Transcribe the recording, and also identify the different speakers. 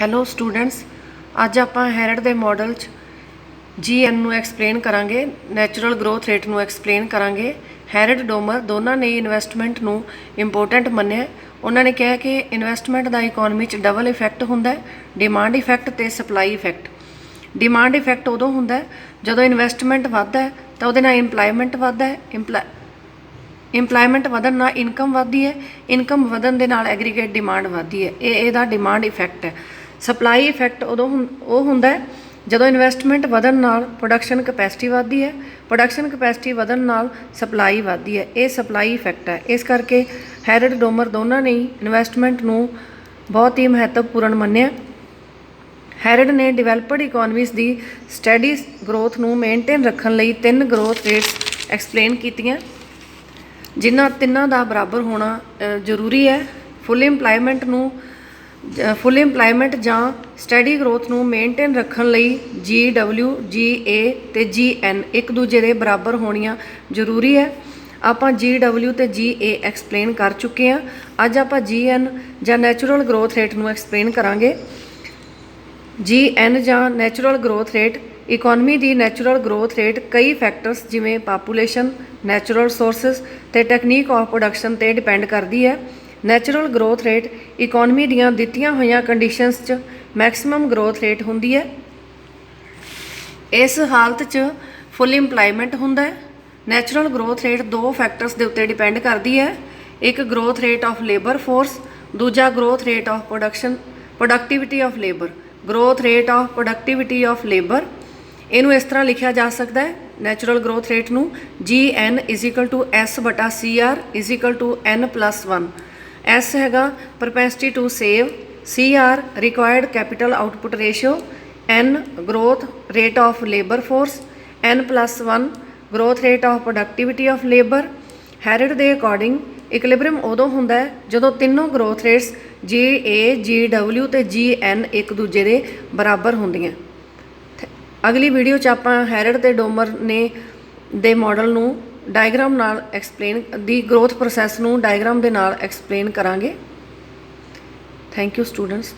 Speaker 1: Hello students, ਅੱਜ ਆਪਾਂ ਹੈਰਡ ਦੇ ਮਾਡਲ 'ਚ GN ਨੂੰ ਐਕਸਪਲੇਨ ਕਰਾਂਗੇ, ਨੈਚੁਰਲ ਗਰੋਥ ਰੇਟ ਨੂੰ ਐਕਸਪਲੇਨ ਕਰਾਂਗੇ। ਹੈਰਡ ਡੋਮਰ ਦੋਨਾਂ ਨੇ ਇਨਵੈਸਟਮੈਂਟ ਨੂੰ ਇੰਪੋਰਟੈਂਟ ਮੰਨਿਆ। ਉਹਨਾਂ ਨੇ ਕਿਹਾ ਕਿ ਇਨਵੈਸਟਮੈਂਟ ਦਾ ਇਕੋਨਮੀ 'ਚ ਡਬਲ ਇਫੈਕਟ ਹੁੰਦਾ, ਡਿਮਾਂਡ ਇਫੈਕਟ ਅਤੇ ਸਪਲਾਈ ਇਫੈਕਟ। ਡਿਮਾਂਡ ਇਫੈਕਟ ਉਦੋਂ ਹੁੰਦਾ ਜਦੋਂ ਇਨਵੈਸਟਮੈਂਟ ਵੱਧਦਾ ਹੈ ਤਾਂ ਉਹਦੇ ਨਾਲ ਇੰਪਲਾਈਮੈਂਟ ਵੱਧਦਾ ਹੈ, ਇੰਪਲਾਈਮੈਂਟ ਵਧਣ ਨਾਲ ਇਨਕਮ ਵੱਧਦੀ ਹੈ, ਇਨਕਮ ਵਧਣ ਦੇ ਨਾਲ ਐਗਰੀਗੇਟ ਡਿਮਾਂਡ ਵੱਧਦੀ ਹੈ। ਇਹ ਇਹਦਾ ਡਿਮਾਂਡ ਇਫੈਕਟ ਹੈ। ਸਪਲਾਈ ਇਫੈਕਟ ਉਦੋਂ ਉਹ ਹੁੰਦਾ ਜਦੋਂ ਇਨਵੈਸਟਮੈਂਟ ਵਧਣ ਨਾਲ ਪ੍ਰੋਡਕਸ਼ਨ ਕਪੈਸਿਟੀ ਵੱਧਦੀ ਹੈ, ਪ੍ਰੋਡਕਸ਼ਨ ਕਪੈਸਿਟੀ ਵਧਣ ਨਾਲ ਸਪਲਾਈ ਵੱਧਦੀ ਹੈ। ਇਹ ਸਪਲਾਈ ਇਫੈਕਟ ਹੈ। ਇਸ ਕਰਕੇ ਹੈਰਡ ਡੋਮਰ ਦੋਨਾਂ ਨੇ ਇਨਵੈਸਟਮੈਂਟ ਨੂੰ ਬਹੁਤ ਹੀ ਮਹੱਤਵਪੂਰਨ ਮੰਨਿਆ। ਹੈਰਡ ਨੇ ਡਿਵੈਲਪਡ ਇਕੋਨਮੀਜ਼ ਦੀ ਸਟੈਡੀ ਗਰੋਥ ਨੂੰ ਮੇਨਟੇਨ ਰੱਖਣ ਲਈ 3 ਗਰੋਥ ਰੇਟਸ ਐਕਸਪਲੇਨ ਕੀਤੀਆਂ, ਜਿਨ੍ਹਾਂ ਤਿੰਨਾਂ ਦਾ ਬਰਾਬਰ ਹੋਣਾ ਜ਼ਰੂਰੀ ਹੈ। ਫੁੱਲ ਇੰਪਲਾਈਮੈਂਟ ਜਾਂ ਸਟੈਡੀ ਗਰੋਥ ਨੂੰ ਮੇਨਟੇਨ ਰੱਖਣ ਲਈ GW, GA ਅਤੇ GN ਇੱਕ ਦੂਜੇ ਦੇ ਬਰਾਬਰ ਹੋਣੀਆਂ ਜ਼ਰੂਰੀ ਹੈ। ਆਪਾਂ GW ਅਤੇ GA ਐਕਸਪਲੇਨ ਕਰ ਚੁੱਕੇ ਹਾਂ। ਅੱਜ ਆਪਾਂ GN ਜਾਂ ਨੈਚੁਰਲ ਗਰੋਥ ਰੇਟ ਨੂੰ ਐਕਸਪਲੇਨ ਕਰਾਂਗੇ। GN ਜਾਂ ਨੈਚੁਰਲ ਗਰੋਥ ਰੇਟ ਇਕੋਨਮੀ ਦੀ ਨੈਚੁਰਲ ਗਰੋਥ ਰੇਟ ਕਈ ਫੈਕਟਰਸ ਜਿਵੇਂ ਪਾਪੂਲੇਸ਼ਨ, ਨੈਚੁਰਲ ਰਿਸੋਰਸਿਸ ਅਤੇ ਟੈਕਨੀਕ ਆਫ ਪ੍ਰੋਡਕਸ਼ਨ 'ਤੇ ਡਿਪੈਂਡ ਕਰਦੀ ਹੈ। ਨੈਚੁਰਲ ਗਰੋਥ ਰੇਟ ਇਕੋਨਮੀ ਦੀਆਂ ਦਿੱਤੀਆਂ ਹੋਈਆਂ ਕੰਡੀਸ਼ਨਸ 'ਚ ਮੈਕਸਿਮਮ ਗਰੋਥ ਰੇਟ ਹੁੰਦੀ ਹੈ। ਇਸ ਹਾਲਤ 'ਚ ਫੁੱਲ ਇੰਪਲਾਈਮੈਂਟ ਹੁੰਦਾ ਹੈ। ਨੈਚੁਰਲ ਗਰੋਥ ਰੇਟ 2 ਫੈਕਟਰਸ ਦੇ ਉੱਤੇ ਡਿਪੈਂਡ ਕਰਦੀ ਹੈ। ਇੱਕ growth rate of labour force, ਦੂਜਾ growth rate of productivity of labour. Growth rate of productivity of labour, ਇਹਨੂੰ ਇਸ ਤਰ੍ਹਾਂ ਲਿਖਿਆ ਜਾ ਸਕਦਾ ਹੈ ਨੈਚੁਰਲ ਗਰੋਥ ਰੇਟ ਨੂੰ GN = S/CR = N+1। S ਹੈਗਾ propensity to save, CR required capital output ratio, N growth rate of labour force, N+1 growth rate of productivity of labour. Harrod ਦੇ ਅਕੋਰਡਿੰਗ ਇਕੁਲਿਬਰੀਅਮ ਉਦੋਂ ਹੁੰਦਾ ਹੈ ਜਦੋਂ ਤਿੰਨੋਂ growth rates GA, GW ਅਤੇ GN ਇੱਕ ਦੂਜੇ ਦੇ ਬਰਾਬਰ ਹੁੰਦੀਆਂ। ਅਗਲੀ ਵੀਡੀਓ 'ਚ ਆਪਾਂ ਹੈਰਡ ਤੇ ਡੋਮਰ ਦੇ ਮਾਡਲ ਨੂੰ ਡਾਇਗਰਾਮ ਨਾਲ ਐਕਸਪਲੇਨ ਦੀ ਗਰੋਥ ਪ੍ਰੋਸੈਸ ਨੂੰ ਡਾਇਗਰਾਮ ਦੇ ਨਾਲ ਐਕਸਪਲੇਨ ਕਰਾਂਗੇ। Thank you students.